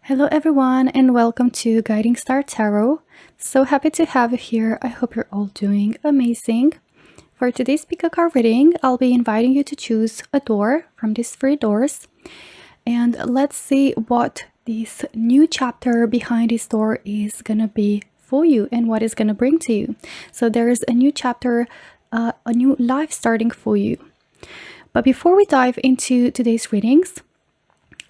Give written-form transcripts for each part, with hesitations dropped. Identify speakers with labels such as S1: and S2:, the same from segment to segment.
S1: Hello everyone and welcome to Guiding Star Tarot. So happy to have you here. I hope you're all doing amazing. For today's pick a card reading, I'll be inviting you to choose a door from these 3 doors. And let's see what this new chapter behind this door is gonna be for you and what it's gonna bring to you. So there is a new chapter, a new life starting for you. But before we dive into today's readings,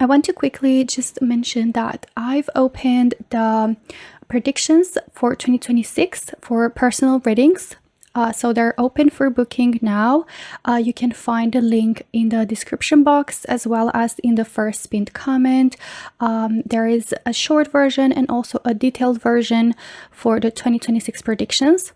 S1: I want to quickly just mention that I've opened the predictions for 2026 for personal readings. So they're open for booking now. You can find the link in the description box as well as in the first pinned comment. There is a short version and also a detailed version for the 2026 predictions.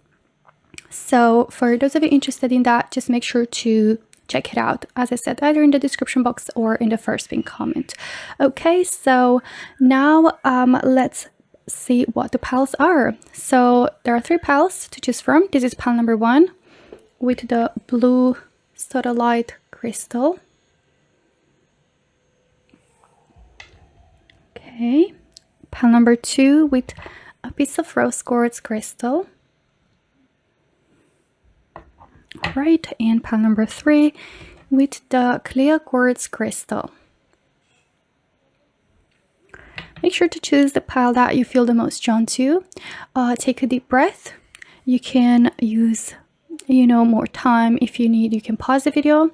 S1: So for those of you interested in that, just make sure to check it out, as I said, either in the description box or in the first pinned comment. Okay, so now let's see what the piles are. So there are 3 piles to choose from. This is pile number 1 with the blue Sodalite crystal. Okay, pile number 2 with a piece of rose quartz crystal. Right, and pile number 3 with the clear quartz crystal. Make sure to choose the pile that you feel the most drawn to. Take a deep breath. You can use, more time if you need. You can pause the video.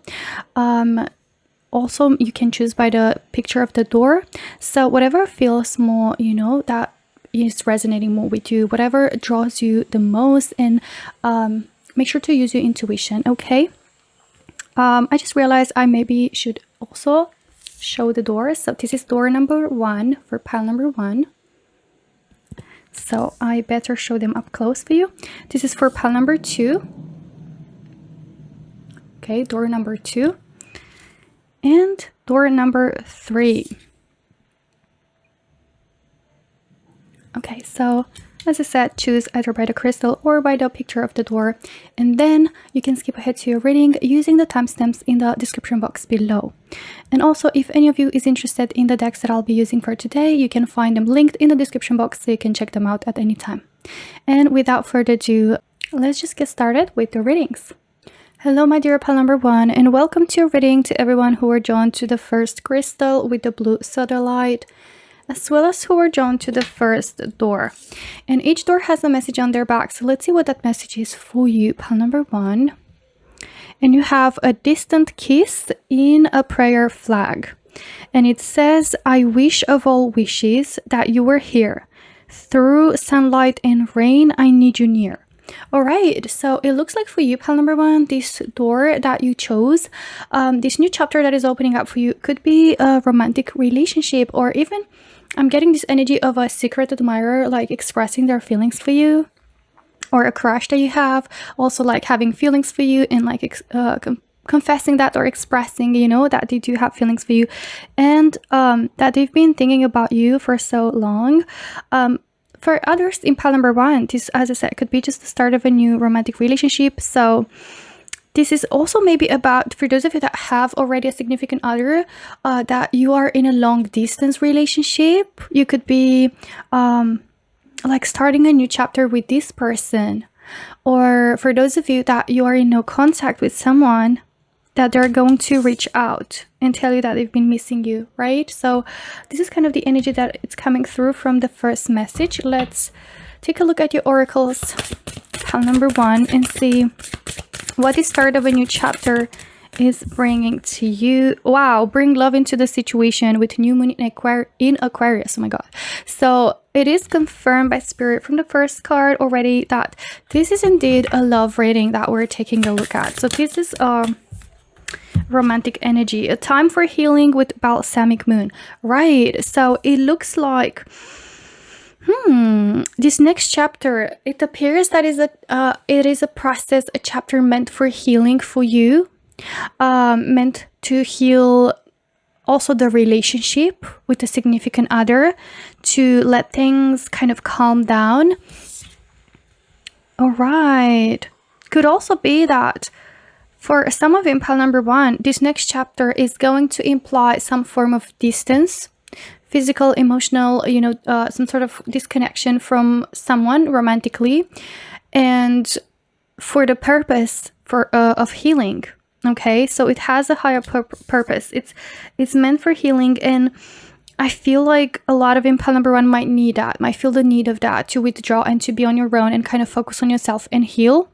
S1: Also, you can choose by the picture of the door. So whatever feels more, that is resonating more with you, whatever draws you the most, and make sure to use your intuition, okay? I just realized I maybe should also show the doors. So this is door number 1 for pile number 1. So I better show them up close for you. This is for pile number 2. Okay, door number 2. And door number 3. Okay, so as I said, choose either by the crystal or by the picture of the door, and then you can skip ahead to your reading using the timestamps in the description box below. And also, if any of you is interested in the decks that I'll be using for today, you can find them linked in the description box so you can check them out at any time. And without further ado, let's just get started with the readings. Hello my dear pile number 1, and welcome to your reading to everyone who are drawn to the first crystal with the blue Sodalite, as well as who are drawn to the first door. And each door has a message on their back, so let's see what that message is for you, pile number 1. And you have a distant kiss in a prayer flag, and it says, I wish of all wishes that you were here. Through sunlight and rain, I need you near. All right, so it looks like for you, pile number 1, this door that you chose, this new chapter that is opening up for you could be a romantic relationship, or even I'm getting this energy of a secret admirer, like expressing their feelings for you, or a crush that you have, also like having feelings for you and like confessing that or expressing, that they do have feelings for you, and that they've been thinking about you for so long. For others in pile number 1, this, as I said, could be just the start of a new romantic relationship. So this is also maybe about, for those of you that have already a significant other, that you are in a long distance relationship. You could be like starting a new chapter with this person. Or for those of you that you are in no contact with someone, that they're going to reach out and tell you that they've been missing you, right? So this is kind of the energy that it's coming through from the first message. Let's take a look at your oracles, pile number 1, and see what the start of a new chapter is bringing to you. Wow, bring love into the situation with new moon in Aquarius. Oh my god. So it is confirmed by spirit from the first card already that this is indeed a love reading that we're taking a look at. So this is romantic energy, a time for healing with balsamic moon, right? So it looks like this next chapter, it appears that it is a process, a chapter meant for healing for you, meant to heal also the relationship with a significant other, to let things kind of calm down. All right, could also be that for some of you in pile number 1, this next chapter is going to imply some form of distance, physical, emotional, some sort of disconnection from someone romantically, and for the purpose of healing. Okay, so it has a higher purpose. It's meant for healing, and I feel like a lot of impel number one might need that, might feel the need of that, to withdraw and to be on your own and kind of focus on yourself and heal.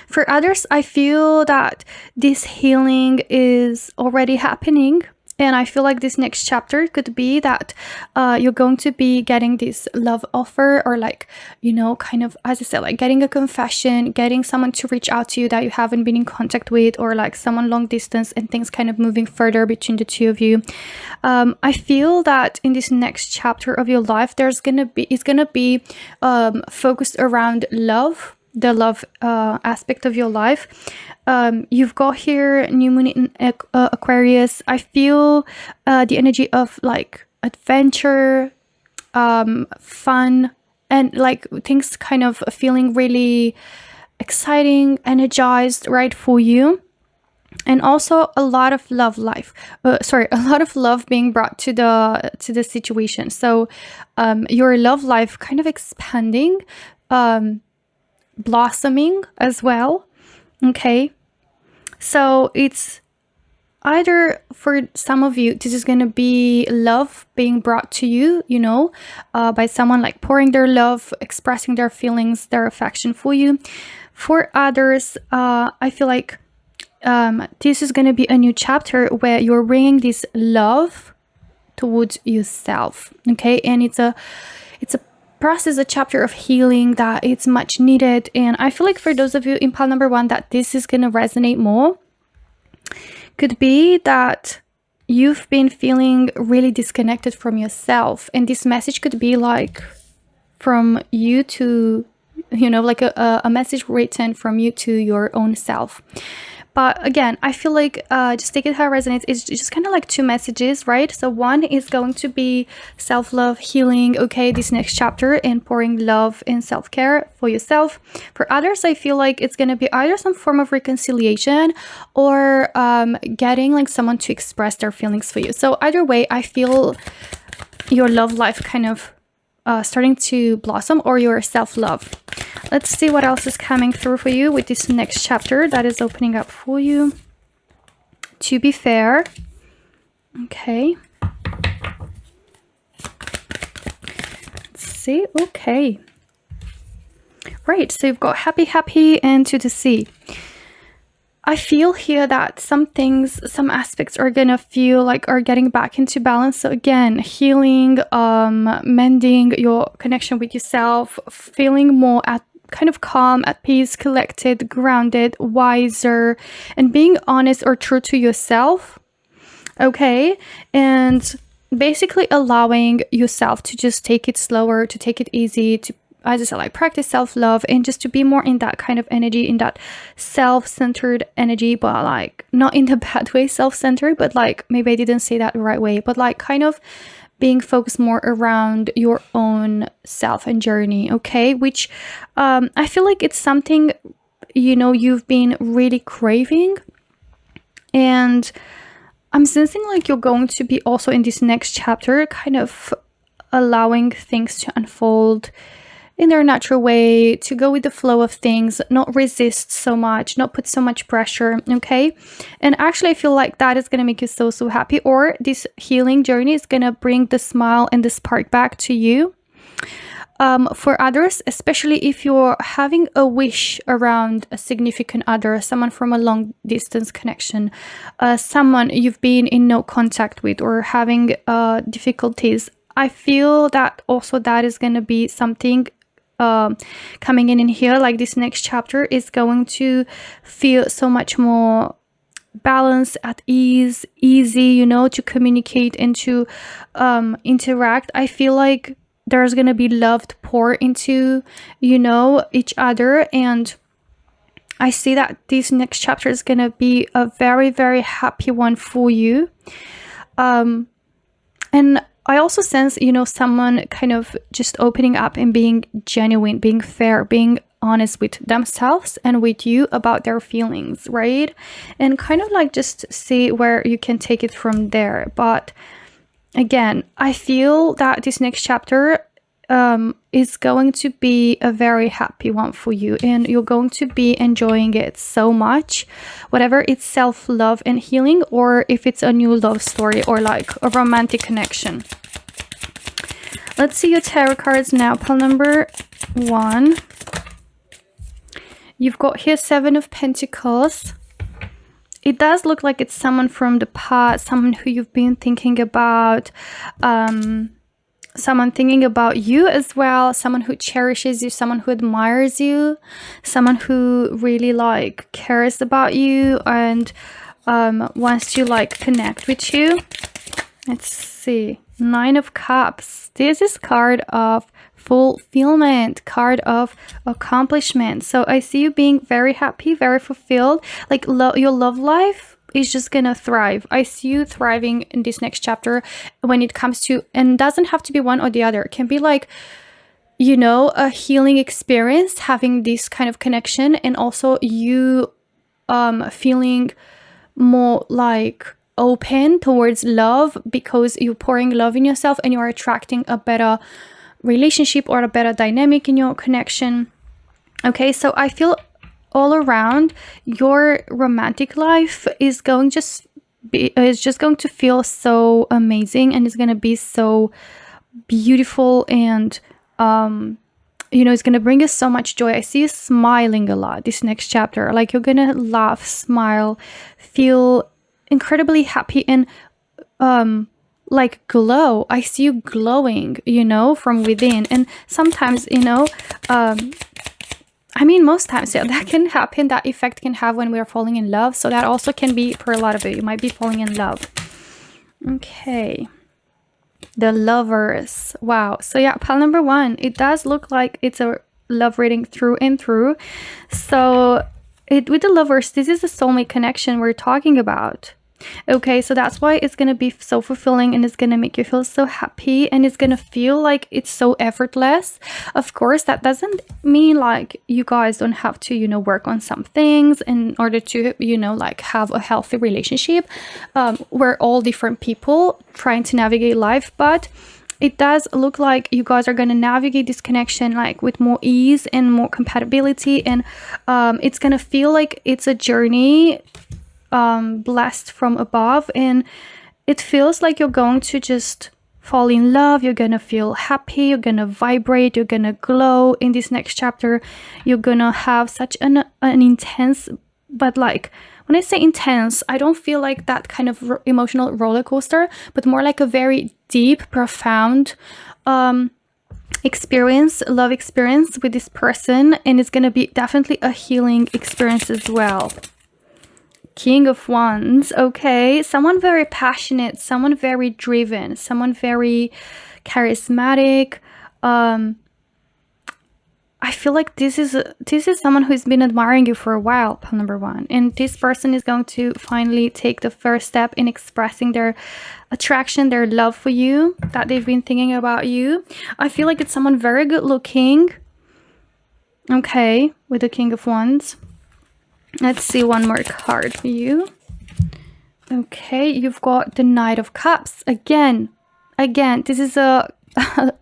S1: For others, I feel that this healing is already happening. And I feel like this next chapter could be that you're going to be getting this love offer, or like, kind of, as I said, like getting a confession, getting someone to reach out to you that you haven't been in contact with, or like someone long distance, and things kind of moving further between the two of you. I feel that in this next chapter of your life, it's gonna be focused around love, the love aspect of your life. You've got here new moon in Aquarius. I feel the energy of like adventure, fun, and like things kind of feeling really exciting, energized, right, for you. And also a lot of love being brought to the situation. So your love life kind of expanding, blossoming as well. Okay, so it's either, for some of you, this is going to be love being brought to you, by someone like pouring their love, expressing their feelings, their affection for you. For others, I feel like this is going to be a new chapter where you're bringing this love towards yourself. Okay, and it's a process, a chapter of healing that it's much needed. And I feel like for those of you in pile number one that this is going to resonate more, could be that you've been feeling really disconnected from yourself, and this message could be like from you to, like a message written from you to your own self. But again, I feel like just take it how it resonates. It's just kind of like two messages, right? So one is going to be self-love, healing, okay, this next chapter, and pouring love and self-care for yourself. For others, I feel like it's going to be either some form of reconciliation, or getting like someone to express their feelings for you. So either way, I feel your love life kind of starting to blossom, or your self-love. Let's see what else is coming through for you with this next chapter that is opening up for you. To be fair. Okay. Let's see. Okay. Right. So you've got happy, and to the sea. I feel here that some things, some aspects are gonna feel like are getting back into balance. So again, healing, mending your connection with yourself, feeling more at kind of calm, at peace, collected, grounded, wiser, and being honest or true to yourself. Okay, and basically allowing yourself to just take it slower, to take it easy, to, as I said, like practice self-love, and just to be more in that kind of energy, in that self-centered energy, but like not in the bad way self-centered, but like maybe I didn't say that the right way, but like kind of being focused more around your own self and journey. Okay, which I feel like it's something you've been really craving, and I'm sensing like you're going to be also in this next chapter kind of allowing things to unfold in their natural way, to go with the flow of things, not resist so much, not put so much pressure. Okay, and actually I feel like that is going to make you so happy, or this healing journey is going to bring the smile and the spark back to you. For others, especially if you're having a wish around a significant other, someone from a long distance connection, someone you've been in no contact with, or having difficulties, I feel that also that is going to be something coming in here. Like this next chapter is going to feel so much more balanced, at ease, easy, to communicate and to interact. I feel like there's gonna be love to pour into each other, and I see that this next chapter is gonna be a very happy one for you. And I also sense, someone kind of just opening up and being genuine, being fair, being honest with themselves and with you about their feelings, right? And kind of like just see where you can take it from there. But again, I feel that this next chapter is going to be a very happy one for you, and you're going to be enjoying it so much, whatever it's self-love and healing, or if it's a new love story or like a romantic connection. Let's see your tarot cards now. Pile number 1. You've got here 7 of Pentacles. It does look like it's someone from the past, someone who you've been thinking about, someone thinking about you as well, someone who cherishes you, someone who admires you, someone who really like cares about you and wants to like connect with you. Let's see. 9 of Cups. This is card of fulfillment, card of accomplishment. So I see you being very happy, very fulfilled. Like your love life is just gonna thrive. I see you thriving in this next chapter when it comes to, and doesn't have to be one or the other. It can be like, you know, a healing experience, having this kind of connection, and also you feeling more like open towards love because you're pouring love in yourself and you're attracting a better relationship or a better dynamic in your connection. Okay, so I feel all around your romantic life is just going to feel so amazing, and it's going to be so beautiful, and you know, it's going to bring us so much joy. I see you smiling a lot this next chapter. Like you're going to laugh, smile, feel incredibly happy, and like glow. I see you glowing, you know, from within. And sometimes, you know, I mean, most times, yeah, that can happen. That effect can have when we are falling in love. So that also can be for a lot of you. You might be falling in love. Okay. The Lovers. Wow. So yeah, pile number 1. It does look like it's a love reading through and through. So with the Lovers, this is the soulmate connection we're talking about. Okay, so that's why it's gonna be so fulfilling, and it's gonna make you feel so happy, and it's gonna feel like it's so effortless. Of course, that doesn't mean like you guys don't have to, you know, work on some things in order to, you know, like have a healthy relationship. We're all different people trying to navigate life, but it does look like you guys are going to navigate this connection like with more ease and more compatibility, and it's going to feel like it's a journey blessed from above, and it feels like you're going to just fall in love. You're gonna feel happy, you're gonna vibrate, you're gonna glow in this next chapter. You're gonna have such an intense, but like when I say intense, I don't feel like that kind of emotional roller coaster, but more like a very deep, profound experience, love experience with this person, and it's gonna be definitely a healing experience as well. King of Wands. Okay, someone very passionate, someone very driven, someone very charismatic. I feel like this is someone who's been admiring you for a while, pile number 1, and this person is going to finally take the first step in expressing their attraction, their love for you, that they've been thinking about you. I feel like it's someone very good looking. Okay, with the King of Wands. Let's see one more card for you. Okay, you've got the Knight of Cups. Again, this is a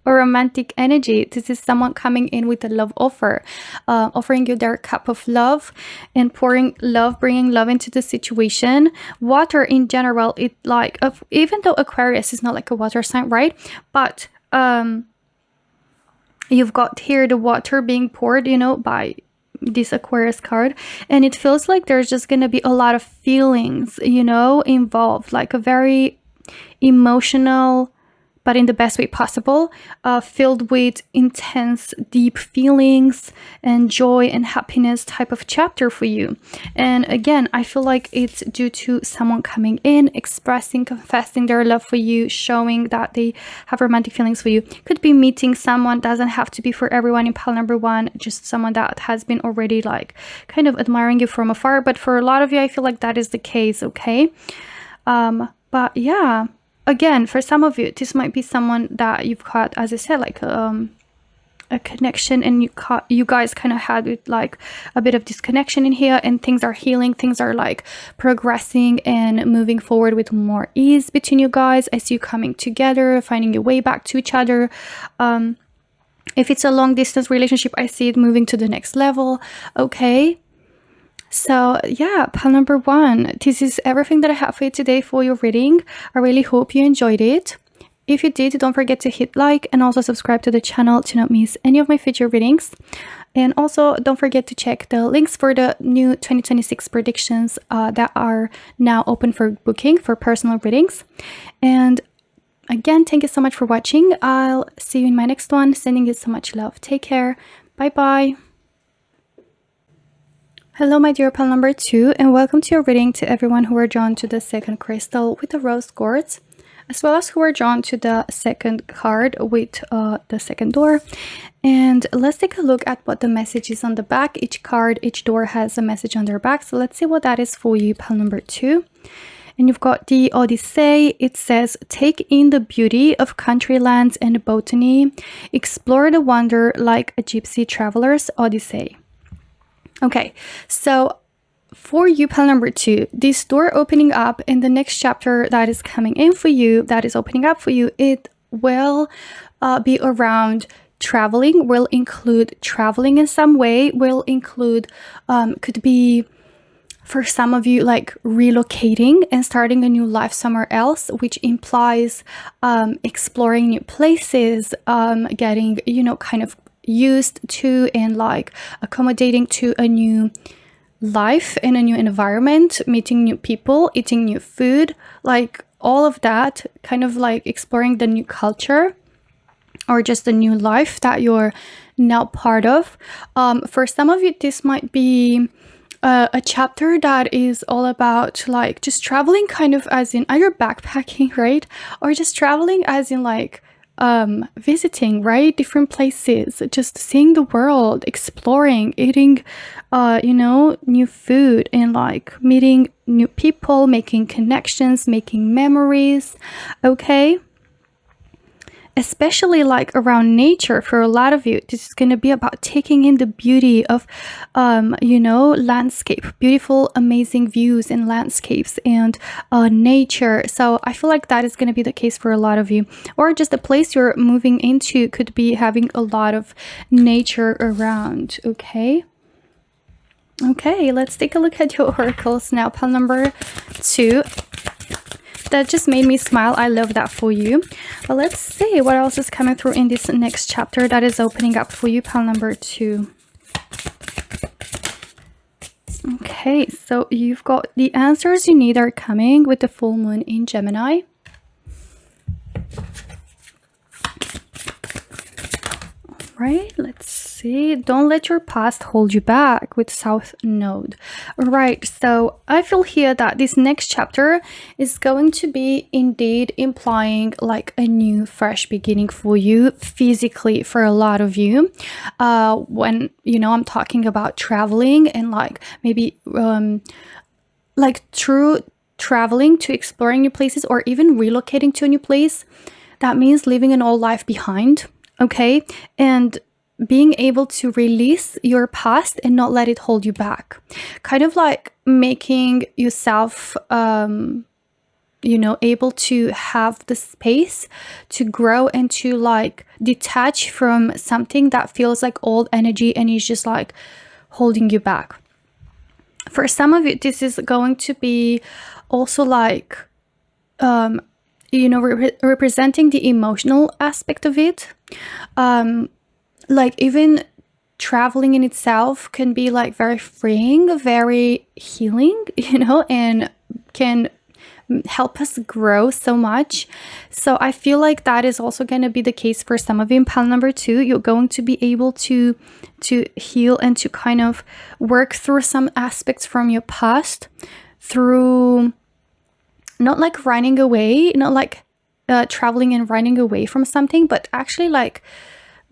S1: romantic energy. This is someone coming in with a love offer, offering you their cup of love and pouring love, bringing love into the situation. Water in general, it like, even though Aquarius is not like a water sign, right? But you've got here the water being poured, you know, by this Aquarius card, and it feels like there's just gonna be a lot of feelings, you know, involved, like a very emotional, but in the best way possible, filled with intense, deep feelings and joy and happiness type of chapter for you. And again, I feel like it's due to someone coming in, expressing, confessing their love for you, showing that they have romantic feelings for you. Could be meeting someone, doesn't have to be for everyone in pile number 1, just someone that has been already like kind of admiring you from afar. But for a lot of you, I feel like that is the case, okay? But yeah. Again, for some of you, this might be someone that you've got, as I said, like a a connection, and you guys kind of had like a bit of disconnection in here, and things are healing, things are like progressing and moving forward with more ease between you guys. I see you coming together, finding your way back to each other. If it's a long distance relationship, I see it moving to the next level. Okay, so yeah, pile number 1, this is everything that I have for you today for your reading. I really hope you enjoyed it. If you did, don't forget to hit like and also subscribe to the channel to not miss any of my future readings. And also don't forget to check the links for the new 2026 predictions that are now open for booking for personal readings. And again, thank you so much for watching. I'll see you in my next one. Sending you so much love. Take care. Bye bye. Hello, my dear pile number 2, and welcome to your reading to everyone who are drawn to the second crystal with the rose quartz, as well as who are drawn to the second card with the second door. And let's take a look at what the message is on the back. Each card, each door has a message on their back. So let's see what that is for you, pile number 2. And you've got the Odyssey. It says, take in the beauty of country lands and botany. Explore the wonder like a gypsy traveler's Odyssey. Okay, so for you, pile number 2, this door opening up in the next chapter that is coming in for you, that is opening up for you, it will be around traveling, will include traveling in some way, will include, could be for some of you like relocating and starting a new life somewhere else, which implies exploring new places, getting, you know, kind of used to and like accommodating to a new life in a new environment, meeting new people, eating new food, like all of that, kind of like exploring the new culture or just the new life that you're now part of. For some of you, this might be a chapter that is all about like just traveling, kind of as in either backpacking, right? Or just traveling as in like visiting, right? Different places, just seeing the world, exploring, eating, you know, new food, and like meeting new people, making connections, making memories. Okay. Especially like around nature for a lot of you, this is going to be about taking in the beauty of you know, landscape, beautiful amazing views and landscapes and nature. So I feel like that is going to be the case for a lot of you, or just the place you're moving into could be having a lot of nature around. Okay, let's take a look at your oracles now, pile number 2. That just made me smile. I love that for you. But let's see what else is coming through in this next chapter that is opening up for you, pile number 2. Okay, so you've got the answers you need are coming with the full moon in Gemini. Right, let's see. Don't let your past hold you back with South Node. Right, so I feel here that this next chapter is going to be indeed implying like a new fresh beginning for you physically, for a lot of you. When, you know, I'm talking about traveling and like maybe like true traveling to exploring new places, or even relocating to a new place, that means leaving an old life behind. Okay, and being able to release your past and not let it hold you back, kind of like making yourself you know, able to have the space to grow and to like detach from something that feels like old energy and is just like holding you back. For some of you, this is going to be also like you know, representing the emotional aspect of it. Like even traveling in itself can be like very freeing, very healing, you know, and can help us grow so much. So I feel like that is also going to be the case for some of you in pile number 2. You're going to be able to heal and to kind of work through some aspects from your past through not like running away, not like traveling and running away from something, but actually like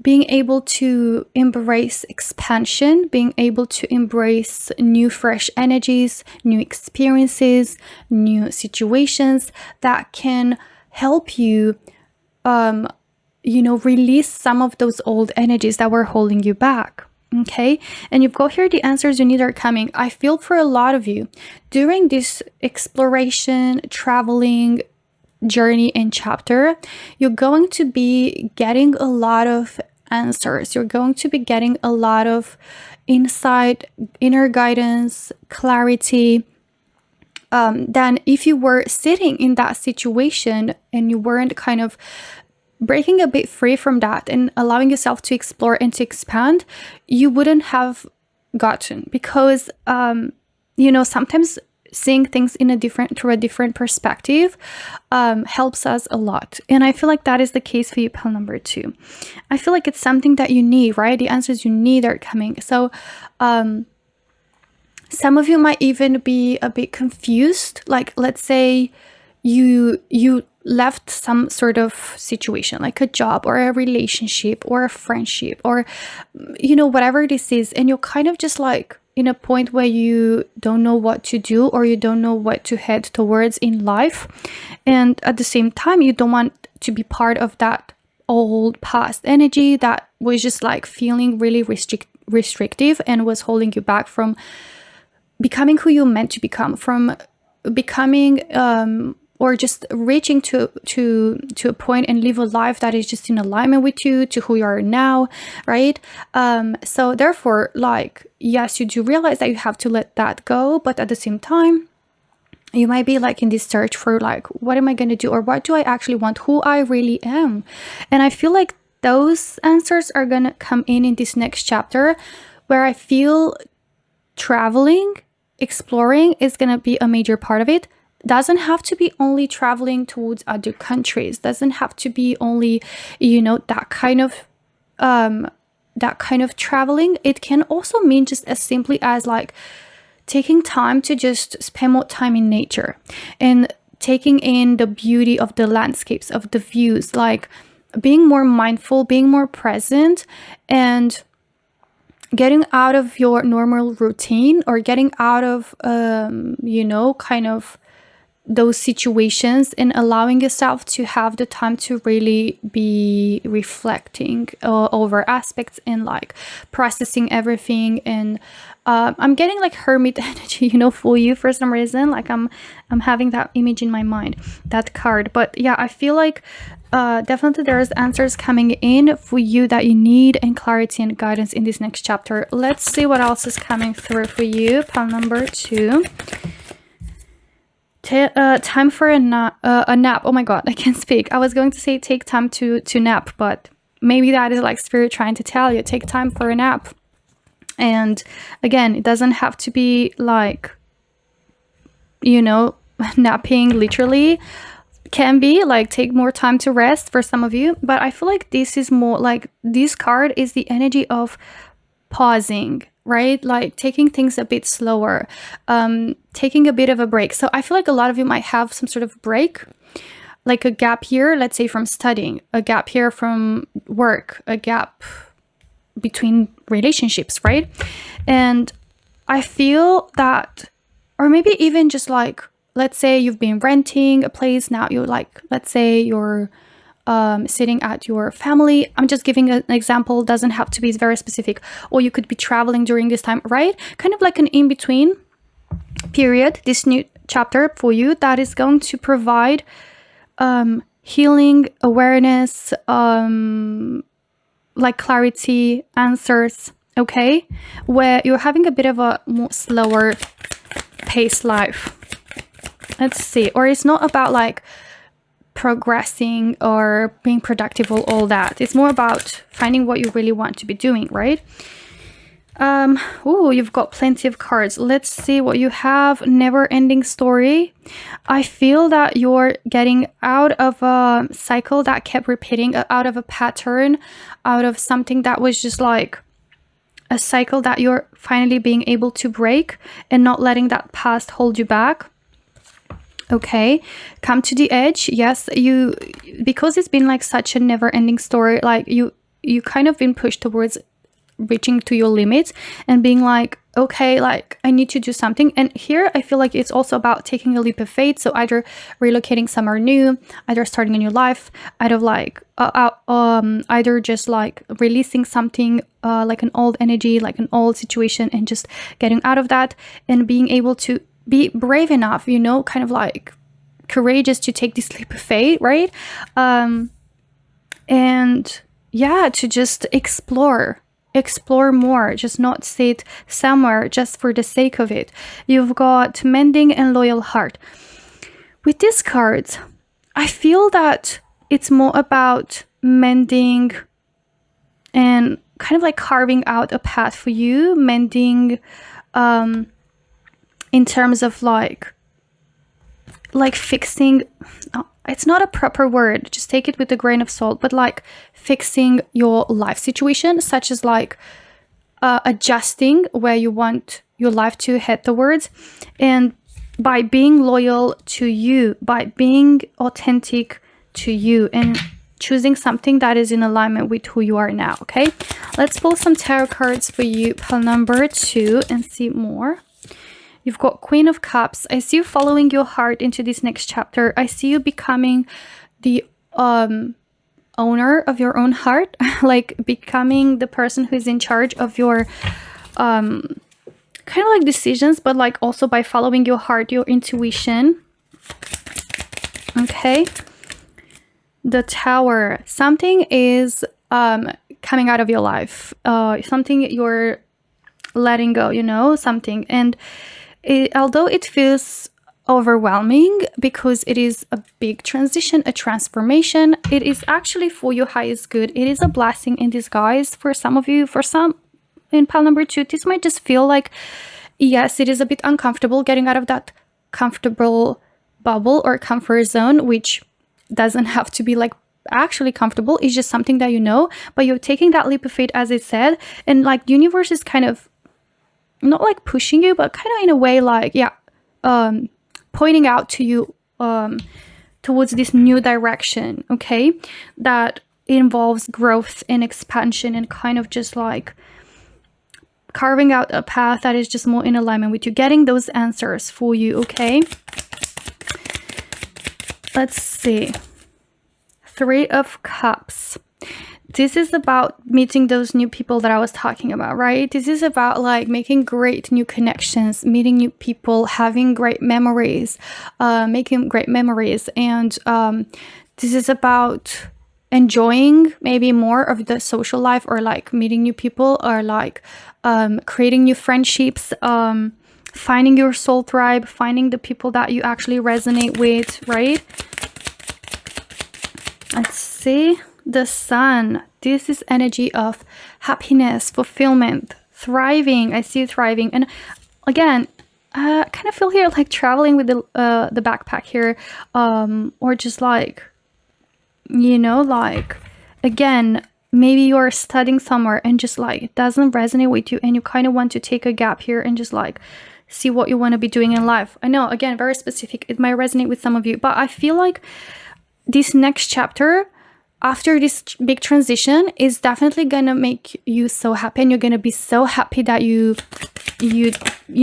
S1: being able to embrace expansion, being able to embrace new fresh energies, new experiences, new situations that can help you release some of those old energies that were holding you back. Okay, and you've got here the answers you need are coming. I feel for a lot of you during this exploration, traveling journey and chapter, you're going to be getting a lot of answers. You're going to be getting a lot of insight, inner guidance, clarity. Than if you were sitting in that situation and you weren't kind of breaking a bit free from that and allowing yourself to explore and to expand, you wouldn't have gotten, because sometimes seeing things through a different perspective helps us a lot. And I feel like that is the case for you, pile number 2. I feel like it's something that you need, right? The answers you need are coming. So some of you might even be a bit confused. Like, let's say you left some sort of situation, like a job or a relationship or a friendship or whatever this is, and you're kind of just like in a point where you don't know what to do, or you don't know what to head towards in life, and at the same time you don't want to be part of that old past energy that was just like feeling really restrictive and was holding you back from becoming who you're meant to become, from becoming or just reaching to a point and live a life that is just in alignment with you, to who you are now, right? So therefore, like, yes, you do realize that you have to let that go, but at the same time, you might be like in this search for like, what am I going to do? Or what do I actually want? Who I really am? And I feel like those answers are going to come in this next chapter, where I feel traveling, exploring is going to be a major part of it. Doesn't have to be only traveling towards other countries. Doesn't have to be only, that kind of traveling. It can also mean just as simply as like taking time to just spend more time in nature and taking in the beauty of the landscapes, of the views, like being more mindful, being more present, and getting out of your normal routine, or getting out of, kind of those situations, and allowing yourself to have the time to really be reflecting over aspects and like processing everything. And I'm getting like hermit energy, for you for some reason. Like I'm having that image in my mind, that card. But yeah, I feel like definitely there's answers coming in for you that you need, and clarity and guidance in this next chapter. Let's see what else is coming through for you, pile number 2. Time for a nap. Oh my god, I can't speak. I was going to say take time to nap, but maybe that is like spirit trying to tell you, take time for a nap. And again, it doesn't have to be like, napping literally. Can be like take more time to rest for some of you, but I feel like this is more like, this card is the energy of pausing, right? Like taking things a bit slower, taking a bit of a break. So I feel like a lot of you might have some sort of break, like a gap year, let's say from studying, a gap year from work, a gap between relationships, right? And I feel that, or maybe even just like, let's say you've been renting a place, now you're like, let's say you're sitting at your family. I'm just giving an example, doesn't have to be very specific. Or you could be traveling during this time, right? Kind of like an in-between period, this new chapter for you that is going to provide healing, awareness, like clarity, answers, okay? Where you're having a bit of a more slower paced life. Let's see. Or it's not about like progressing or being productive or all that. It's more about finding what you really want to be doing, right? Oh, you've got plenty of cards. Let's see what you have. Never-ending story. I feel that you're getting out of a cycle that kept repeating, out of a pattern, out of something that was just like a cycle that you're finally being able to break and not letting that past hold you back. Okay, come to the edge. Yes, you, because it's been like such a never-ending story, like you kind of been pushed towards reaching to your limits and being like, okay, like I need to do something. And here I feel like it's also about taking a leap of faith. So either relocating somewhere new, either starting a new life, either just like releasing something, like an old energy, like an old situation, and just getting out of that and being able to be brave enough, you know, kind of like courageous to take this leap of faith, right? And yeah, to just explore more, just not sit somewhere just for the sake of it. You've got mending and loyal heart. With these cards, I feel that it's more about mending and kind of like carving out a path for you, mending in terms of like fixing, it's not a proper word, just take it with a grain of salt, but like fixing your life situation, such as like adjusting where you want your life to head towards. And by being loyal to you, by being authentic to you, and choosing something that is in alignment with who you are now. Okay, let's pull some tarot cards for you, pile number 2, and see more. You've got Queen of Cups. I see you following your heart into this next chapter. I see you becoming the owner of your own heart, like becoming the person who's in charge of your kind of like decisions, but like also by following your heart, your intuition. Okay. The Tower. Something is coming out of your life. Something you're letting go, you know, something. And although it feels overwhelming because it is a big transition, a transformation, it is actually for your highest good. It is a blessing in disguise for some of you. For some, in pile number 2, this might just feel like, yes, it is a bit uncomfortable getting out of that comfortable bubble or comfort zone, which doesn't have to be like actually comfortable. It's just something that you know, but you're taking that leap of faith, as it said, and like the universe is kind of not like pushing you, but kind of in a way like, yeah, pointing out to you towards this new direction, okay, that involves growth and expansion and kind of just like carving out a path that is just more in alignment with you, getting those answers for you. Okay, let's see. 3 of Cups. This is about meeting those new people that I was talking about, right? This is about like making great new connections, meeting new people, having great memories, making great memories. And this is about enjoying maybe more of the social life, or like meeting new people, or like creating new friendships, finding your soul tribe, finding the people that you actually resonate with, right? Let's see. The Sun. This is energy of happiness, fulfillment, thriving. I see you thriving. And again, I kind of feel here like traveling with the backpack here, or just like, you know, like again, maybe you're studying somewhere and just like it doesn't resonate with you, and you kind of want to take a gap here and just like see what you want to be doing in life. I know, again, very specific. It might resonate with some of you, but I feel like this next chapter, after this big transition, is definitely gonna make you so happy, and you're gonna be so happy that you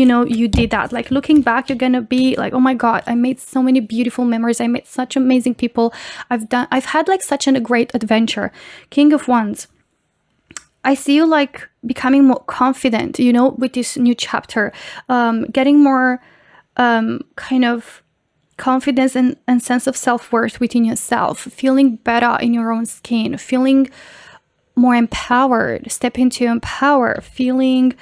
S1: know you did that. Like looking back, you're gonna be like, oh my god, I made so many beautiful memories, I met such amazing people, I've had like such a great adventure. King of Wands. I see you like becoming more confident, you know, with this new chapter, getting more kind of confidence and sense of self-worth within yourself, feeling better in your own skin, feeling more empowered, step into your power, feeling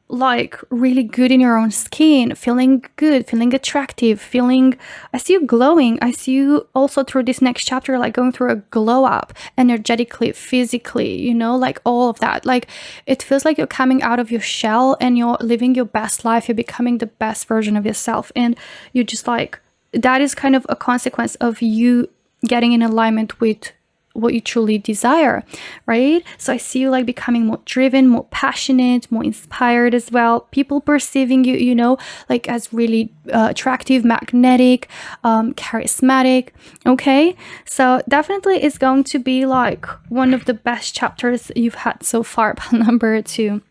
S1: like really good in your own skin, feeling good, feeling attractive, feeling, I see you glowing. I see you also through this next chapter like going through a glow up energetically, physically, you know, like all of that. Like it feels like you're coming out of your shell and you're living your best life, you're becoming the best version of yourself, and you just like, that is kind of a consequence of you getting in alignment with what you truly desire, right? So I see you like becoming more driven, more passionate, more inspired as well. People perceiving you, you know, like as really attractive, magnetic, charismatic. Okay, so definitely it's going to be like one of the best chapters you've had so far, number 2.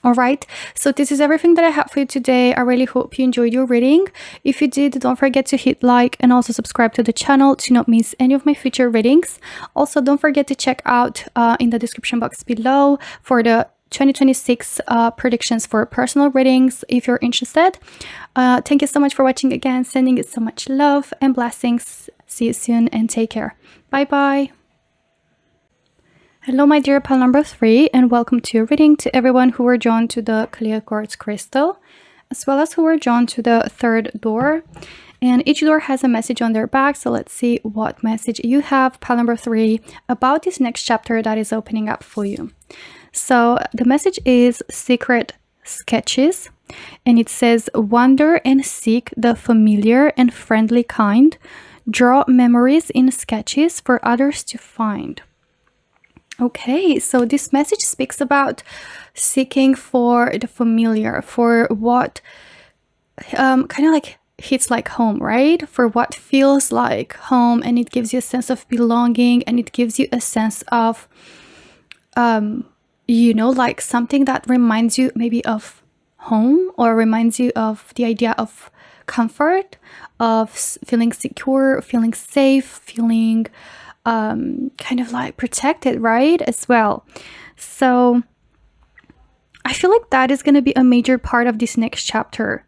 S1: All right, so this is everything that I have for you today. I really hope you enjoyed your reading. If you did, don't forget to hit like and also subscribe to the channel to not miss any of my future readings. Also, don't forget to check out in the description box below for the 2026 predictions for personal readings if you're interested. Thank you so much for watching again. Sending you so much love and blessings. See you soon and take care. Bye bye. Hello my dear pile number 3, and welcome to your reading to everyone who were drawn to the clear quartz crystal, as well as who were drawn to the third door. And each door has a message on their back, so let's see what message you have, pile number 3, about this next chapter that is opening up for you. So the message is secret sketches, and it says, wander and seek the familiar and friendly kind. Draw memories in sketches for others to find. Okay, so this message speaks about seeking for the familiar, for what kind of like hits like home, right? For what feels like home, and it gives you a sense of belonging, and it gives you a sense of, you know, like something that reminds you maybe of home, or reminds you of the idea of comfort, of feeling secure, feeling safe, feeling kind of like protected, right, as well. So I feel like that is going to be a major part of this next chapter.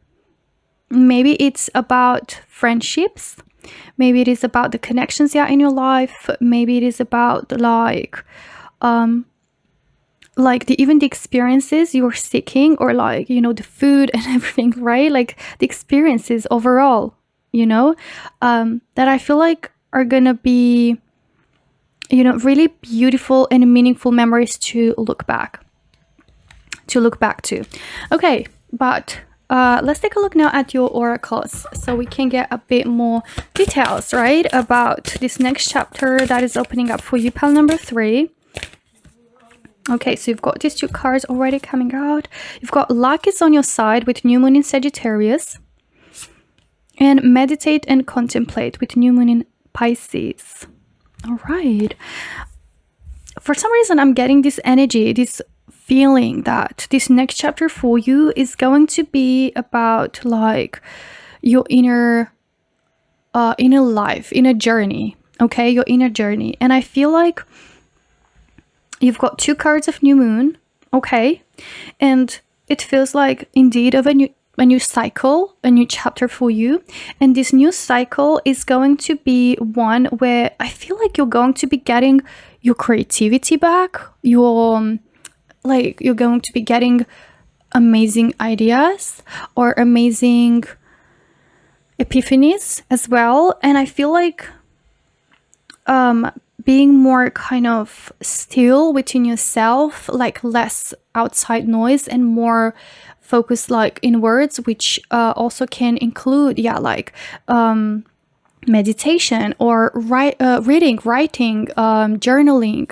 S1: Maybe it's about friendships, maybe it is about the connections you have in your life, maybe it is about even the experiences you're seeking, or like, you know, the food and everything, right? Like the experiences overall, you know, that I feel like are gonna be, you know, really beautiful and meaningful memories to look back to. Okay, but let's take a look now at your oracles, so we can get a bit more details, right, about this next chapter that is opening up for you, pile number 3. Okay, so you've got these 2 cards already coming out. You've got luck is on your side with new moon in Sagittarius, and meditate and contemplate with new moon in Pisces. All right, for some reason I'm getting this energy, this feeling that this next chapter for you is going to be about like your inner life, inner journey. Okay, your inner journey. And I feel like you've got 2 cards of new moon. Okay, and it feels like indeed of a new cycle, a new chapter for you. And this new cycle is going to be one where I feel like you're going to be getting your creativity back, you're going to be getting amazing ideas or amazing epiphanies as well. And I feel like being more kind of still within yourself, like less outside noise and more focused like inwards, which also can include meditation or reading, writing, journaling,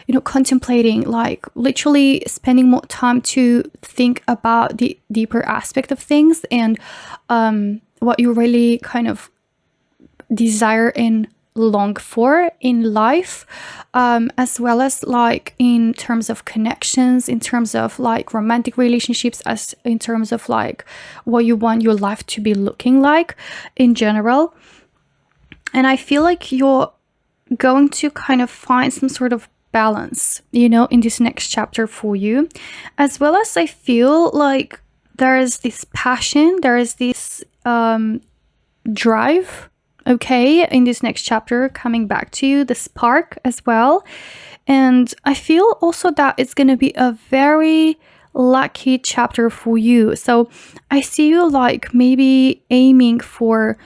S1: you know, contemplating, like literally spending more time to think about the deeper aspect of things, and what you really kind of desire and long for in life, as well as like in terms of connections, in terms of like romantic relationships, as in terms of like what you want your life to be looking like in general. And I feel like you're going to kind of find some sort of balance, you know, in this next chapter for you, as well as I feel like there is this passion, there is this drive, okay, in this next chapter coming back to you, the spark as well. And I feel also that it's going to be a very lucky chapter for you. So I see you like maybe aiming for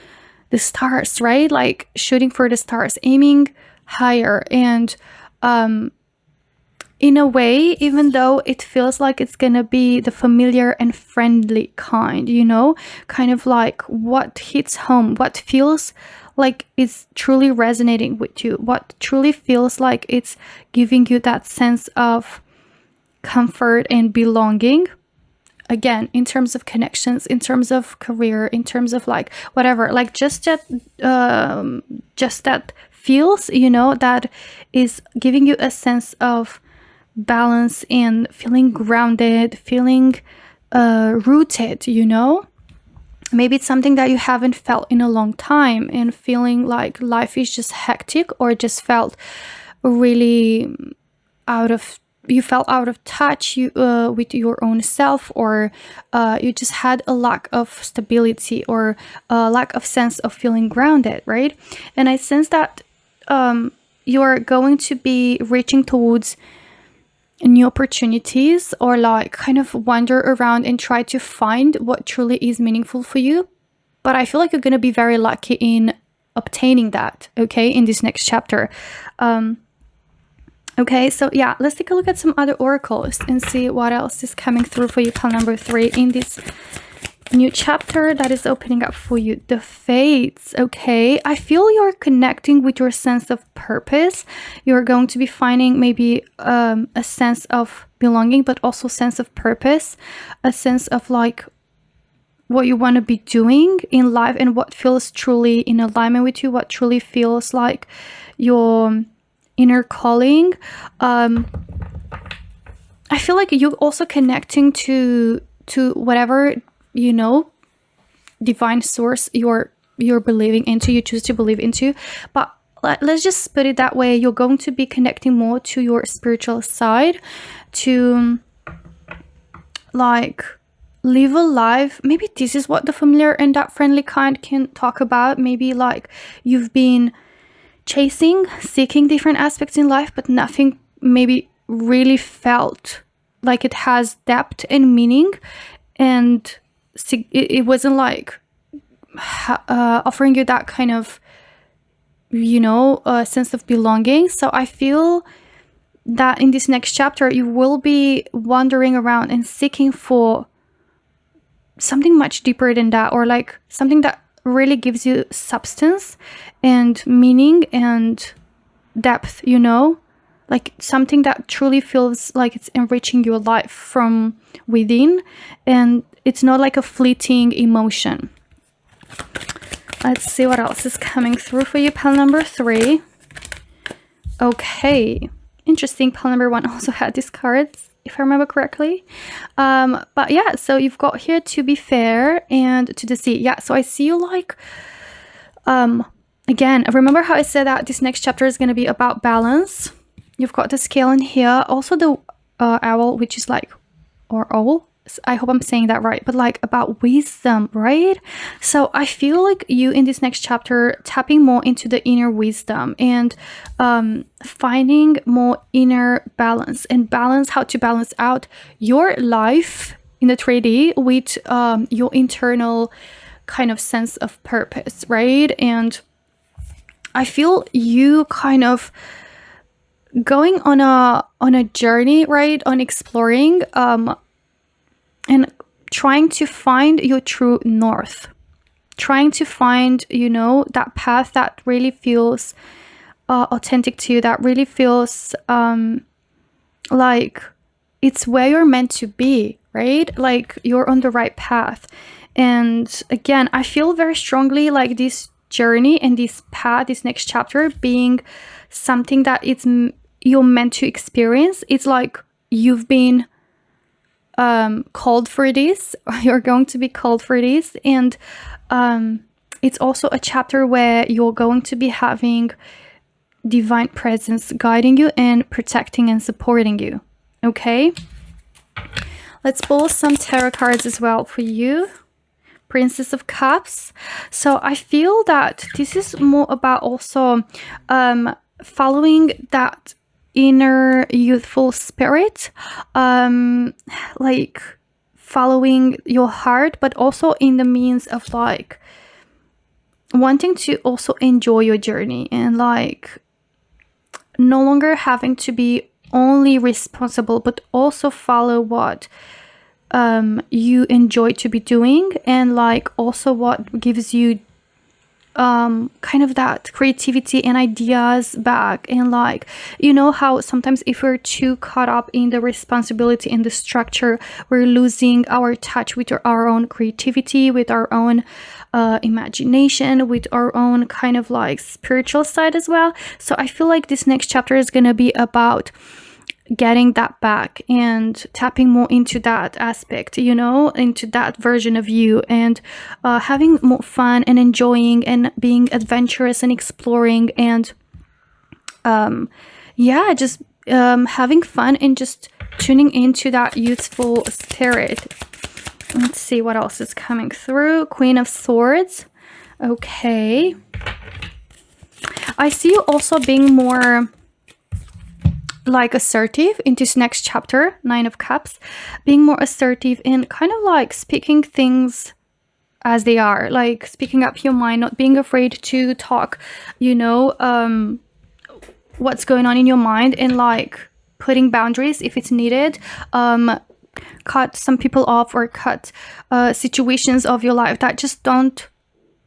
S1: the stars, right? Like shooting for the stars, aiming higher. And in a way, even though it feels like it's gonna be the familiar and friendly kind, you know, kind of like what hits home, what feels like it's truly resonating with you, what truly feels like it's giving you that sense of comfort and belonging. Again, in terms of connections, in terms of career, in terms of like whatever, like just that feels, you know, that is giving you a sense of balance and feeling grounded, feeling rooted, you know? Maybe it's something that you haven't felt in a long time, and feeling like life is just hectic, or just felt really you felt out of touch with your own self, or you just had a lack of stability, or a lack of sense of feeling grounded, right? And I sense that you're going to be reaching towards new opportunities, or like kind of wander around and try to find what truly is meaningful for you. But I feel like you're going to be very lucky in obtaining that, okay, in this next chapter. Okay, so yeah, let's take a look at some other oracles and see what else is coming through for you, pile number 3, in this new chapter that is opening up for you. The Fates. Okay, I feel you're connecting with your sense of purpose. You're going to be finding maybe a sense of belonging, but also sense of purpose, a sense of like what you want to be doing in life, and what feels truly in alignment with you, what truly feels like your inner calling. I feel like you're also connecting to whatever, you know, divine source you're believing into, you choose to believe into. But let's just put it that way, you're going to be connecting more to your spiritual side, to like live a life. Maybe this is what the familiar and that friendly kind can talk about. Maybe like you've been seeking different aspects in life, but nothing maybe really felt like it has depth and meaning, and it wasn't like offering you that kind of, you know, sense of belonging. So I feel that in this next chapter you will be wandering around and seeking for something much deeper than that, or like something that really gives you substance and meaning and depth, you know, like something that truly feels like it's enriching your life from within, and it's not like a fleeting emotion. Let's see what else is coming through for you, pile number 3. Okay, interesting. Pile number 1 also had these cards, if I remember correctly. But yeah, so you've got here to be fair and to the sea. Yeah, so I see you like, again, remember how I said that this next chapter is going to be about balance? You've got the scale in here. Also the owl, which is like, or owl, I hope I'm saying that right, but like about wisdom, right? So I feel like you in this next chapter tapping more into the inner wisdom and finding more inner balance, and how to balance out your life in the 3D with your internal kind of sense of purpose, right? And I feel you kind of going on a journey, right, on exploring and trying to find your true north, trying to find, you know, that path that really feels authentic to you, that really feels like it's where you're meant to be, right? Like you're on the right path. And again, I feel very strongly like this journey and this path, this next chapter being something that you're meant to experience. It's like you've been called for this, you're going to be called for this, and it's also a chapter where you're going to be having divine presence guiding you and protecting and supporting you. Okay, let's pull some tarot cards as well for you. Princess of Cups. So I feel that this is more about also following that inner youthful spirit, like following your heart, but also in the means of like wanting to also enjoy your journey, and like no longer having to be only responsible, but also follow what you enjoy to be doing, and like also what gives you kind of that creativity and ideas back. And like, you know how sometimes if we're too caught up in the responsibility and the structure, we're losing our touch with our own creativity, with our own imagination, with our own kind of like spiritual side as well. So I feel like this next chapter is gonna be about getting that back and tapping more into that aspect, you know, into that version of you, and having more fun and enjoying and being adventurous and exploring, and yeah, just having fun and just tuning into that youthful spirit. Let's see what else is coming through. Queen of Swords. Okay. I see you also being more like assertive in this next chapter, Nine of Cups, being more assertive and kind of like speaking things as they are, like speaking up your mind, not being afraid to talk, you know, what's going on in your mind, and like putting boundaries if it's needed, cut some people off, or cut situations of your life that just don't,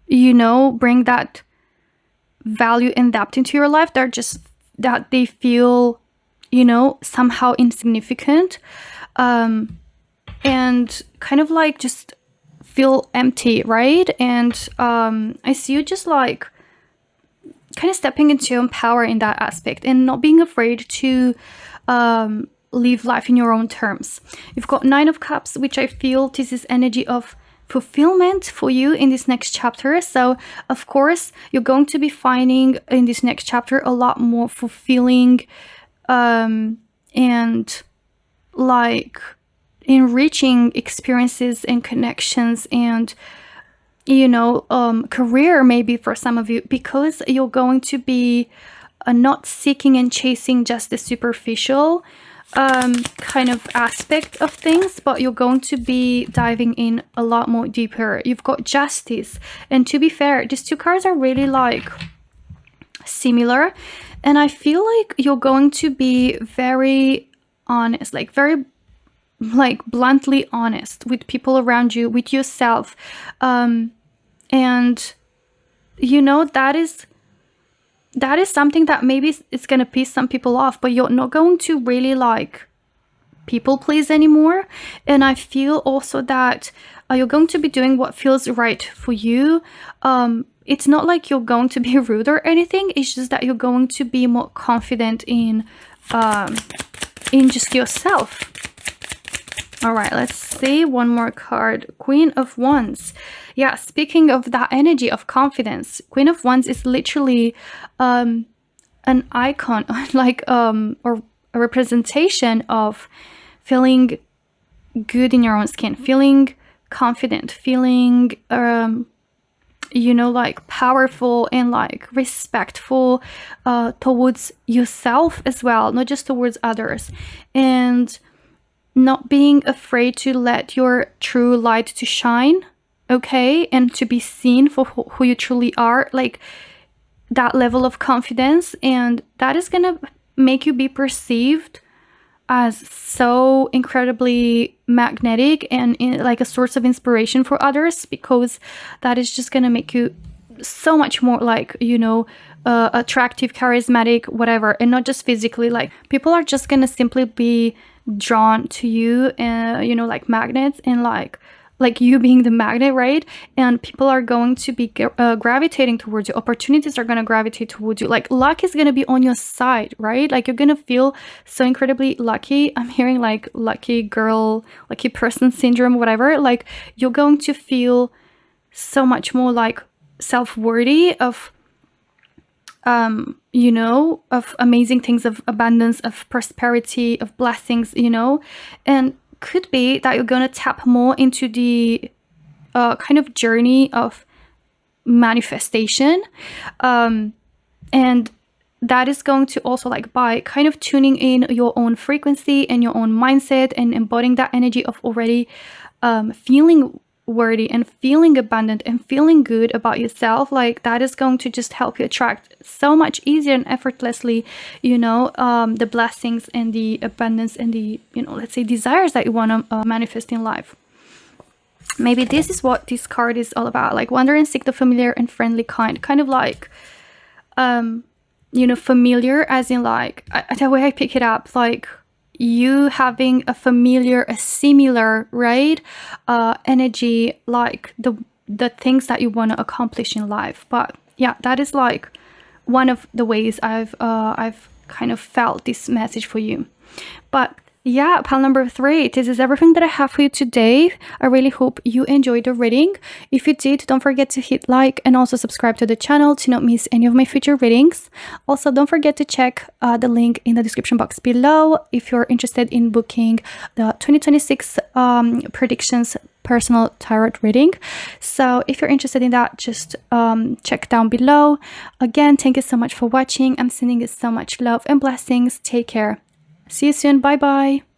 S1: you know, bring that value and depth into your life. They're just that they feel, you know, somehow insignificant, and kind of like just feel empty, right? And I see you just like kind of stepping into your own power in that aspect and not being afraid to live life in your own terms. You've got Nine of Cups, which I feel this is energy of fulfillment for you in this next chapter. So of course you're going to be finding in this next chapter a lot more fulfilling and like enriching experiences and connections, and you know, career maybe for some of you, because you're going to be not seeking and chasing just the superficial kind of aspect of things, but you're going to be diving in a lot more deeper. You've got Justice, and to be fair, these two cards are really like similar, and I feel like you're going to be very honest, like very like bluntly honest with people around you, with yourself, and you know, that is something that maybe it's gonna piss some people off, but you're not going to really like people please anymore. And I feel also that you're going to be doing what feels right for you. It's not like you're going to be rude or anything, it's just that you're going to be more confident in just yourself. All right, let's see one more card. Queen of Wands. Yeah, speaking of that energy of confidence, Queen of Wands is literally an icon, like or a representation of feeling good in your own skin, feeling confident, feeling you know, like powerful and like respectful towards yourself as well, not just towards others, and not being afraid to let your true light to shine, okay, and to be seen for who you truly are, like that level of confidence, and that is gonna make you be perceived as so incredibly magnetic and like a source of inspiration for others, because that is just gonna make you so much more like, you know, attractive, charismatic, whatever, and not just physically. Like people are just gonna simply be drawn to you, and you know, like magnets, and like you being the magnet, right? And people are going to be gravitating towards you. Opportunities are going to gravitate towards you. Like luck is going to be on your side, right? Like you're going to feel so incredibly lucky. I'm hearing like lucky girl, lucky person syndrome, whatever. Like you're going to feel so much more like self-worthy of you know, of amazing things, of abundance, of prosperity, of blessings, you know. And could be that you're going to tap more into the kind of journey of manifestation, and that is going to also, like, by kind of tuning in your own frequency and your own mindset and embodying that energy of already feeling worthy and feeling abundant and feeling good about yourself, like that is going to just help you attract so much easier and effortlessly, you know, the blessings and the abundance and the, you know, let's say desires that you want to manifest in life. Maybe this is what this card is all about, like wander and seek the familiar and friendly kind of like you know, familiar as in like the way I pick it up, like you having a familiar, a similar, right, energy, like the things that you want to accomplish in life. But yeah, that is like one of the ways I've kind of felt this message for you. But yeah, pile number 3, this is everything that I have for you today. I really hope you enjoyed the reading. If you did, don't forget to hit like and also subscribe to the channel to not miss any of my future readings. Also, don't forget to check the link in the description box below if you're interested in booking the 2026 predictions personal tarot reading. So if you're interested in that, just check down below. Again, thank you so much for watching. I'm sending you so much love and blessings. Take care. See you soon. Bye bye.